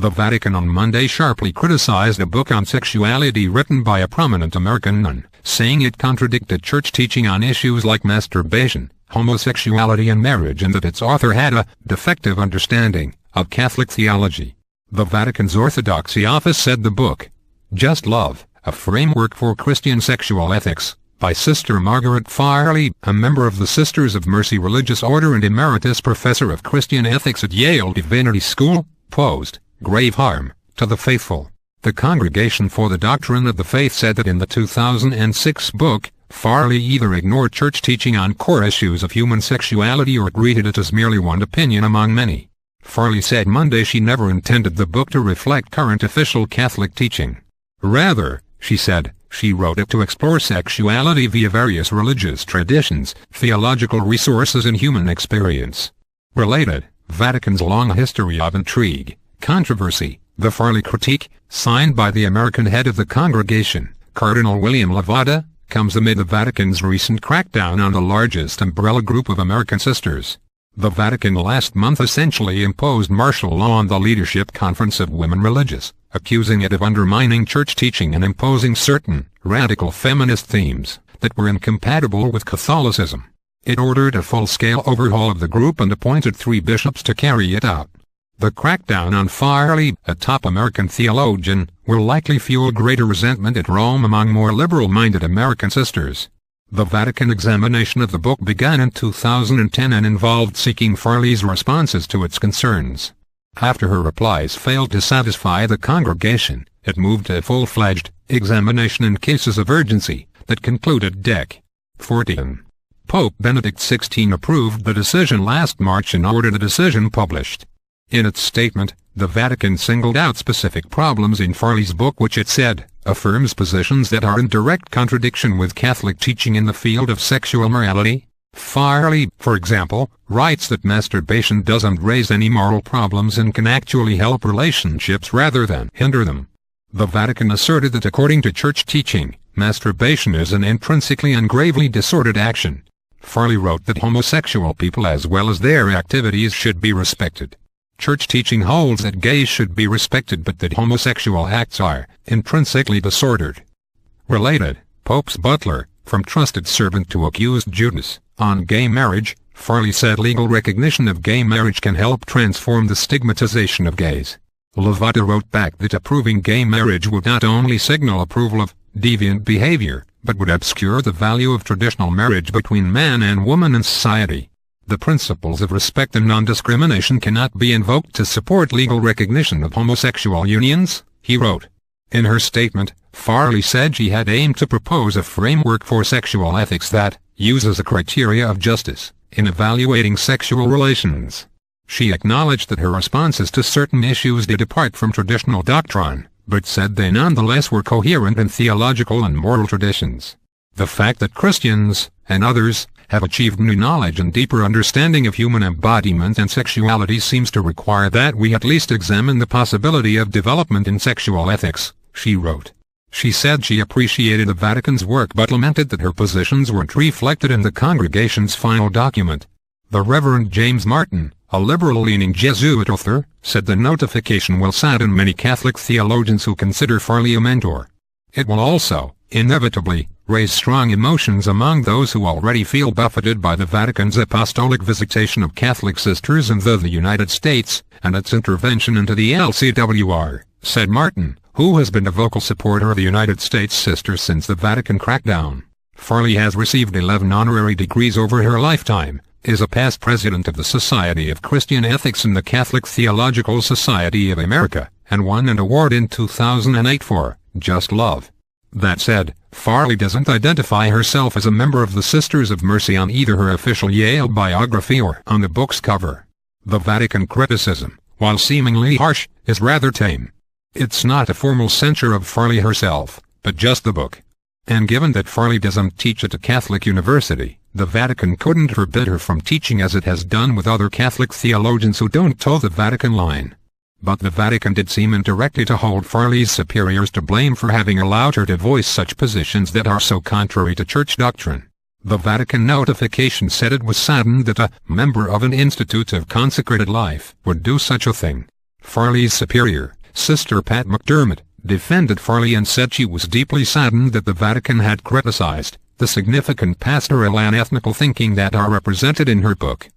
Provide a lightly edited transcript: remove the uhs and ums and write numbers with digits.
The Vatican on Monday sharply criticized a book on sexuality written by a prominent American nun, saying it contradicted church teaching on issues like masturbation, homosexuality and marriage, and that its author had a defective understanding of Catholic theology. The Vatican's Orthodoxy office said the book, Just Love, A Framework for Christian Sexual Ethics, by Sister Margaret Farley, a member of the Sisters of Mercy Religious Order and Emeritus Professor of Christian Ethics at Yale Divinity School, posed grave harm to the faithful. The Congregation for the Doctrine of the Faith said that in the 2006 book, Farley either ignored church teaching on core issues of human sexuality or greeted it as merely one opinion among many. Farley said Monday she never intended the book to reflect current official Catholic teaching. Rather, she said, she wrote it to explore sexuality via various religious traditions, theological resources and human experience. Related, Vatican's long history of intrigue, controversy, the Farley Critique, signed by the American head of the congregation, Cardinal William Levada, comes amid the Vatican's recent crackdown on the largest umbrella group of American sisters. The Vatican last month essentially imposed martial law on the Leadership Conference of Women Religious, accusing it of undermining church teaching and imposing certain radical feminist themes that were incompatible with Catholicism. It ordered a full-scale overhaul of the group and appointed 3 bishops to carry it out. The crackdown on Farley, a top American theologian, will likely fuel greater resentment at Rome among more liberal-minded American sisters. The Vatican examination of the book began in 2010 and involved seeking Farley's responses to its concerns. After her replies failed to satisfy the congregation, it moved to a full-fledged examination in cases of urgency that concluded Dec. 14. Pope Benedict XVI approved the decision last March and ordered the decision published. In its statement, the Vatican singled out specific problems in Farley's book which it said affirms positions that are in direct contradiction with Catholic teaching in the field of sexual morality. Farley, for example, writes that masturbation doesn't raise any moral problems and can actually help relationships rather than hinder them. The Vatican asserted that according to church teaching, masturbation is an intrinsically and gravely disordered action. Farley wrote that homosexual people as well as their activities should be respected. Church teaching holds that gays should be respected but that homosexual acts are intrinsically disordered. Related, Pope's butler, from trusted servant to accused Judas, on gay marriage, Farley said legal recognition of gay marriage can help transform the stigmatization of gays. Levada wrote back that approving gay marriage would not only signal approval of deviant behavior, but would obscure the value of traditional marriage between man and woman in society. The principles of respect and non-discrimination cannot be invoked to support legal recognition of homosexual unions, he wrote. In her statement, Farley said she had aimed to propose a framework for sexual ethics that uses a criteria of justice in evaluating sexual relations. She acknowledged that her responses to certain issues did depart from traditional doctrine, but said they nonetheless were coherent in theological and moral traditions. The fact that Christians, and others, have achieved new knowledge and deeper understanding of human embodiment and sexuality seems to require that we at least examine the possibility of development in sexual ethics, she wrote. She said she appreciated the Vatican's work but lamented that her positions weren't reflected in the congregation's final document. The Reverend James Martin, a liberal-leaning Jesuit author, said the notification will sadden many Catholic theologians who consider Farley a mentor. It will also, inevitably, raise strong emotions among those who already feel buffeted by the Vatican's apostolic visitation of Catholic sisters in the United States, and its intervention into the LCWR, said Martin, who has been a vocal supporter of the United States sisters since the Vatican crackdown. Farley has received 11 honorary degrees over her lifetime, is a past president of the Society of Christian Ethics and the Catholic Theological Society of America, and won an award in 2008 for Just Love. That said, Farley doesn't identify herself as a member of the Sisters of Mercy on either her official Yale biography or on the book's cover. The Vatican criticism, while seemingly harsh, is rather tame. It's not a formal censure of Farley herself, but just the book. And given that Farley doesn't teach at a Catholic university, the Vatican couldn't forbid her from teaching as it has done with other Catholic theologians who don't toe the Vatican line. But the Vatican did seem indirectly to hold Farley's superiors to blame for having allowed her to voice such positions that are so contrary to church doctrine. The Vatican notification said it was saddened that a member of an institute of consecrated life would do such a thing. Farley's superior, Sister Pat McDermott, defended Farley and said she was deeply saddened that the Vatican had criticized the significant pastoral and ethnical thinking that are represented in her book.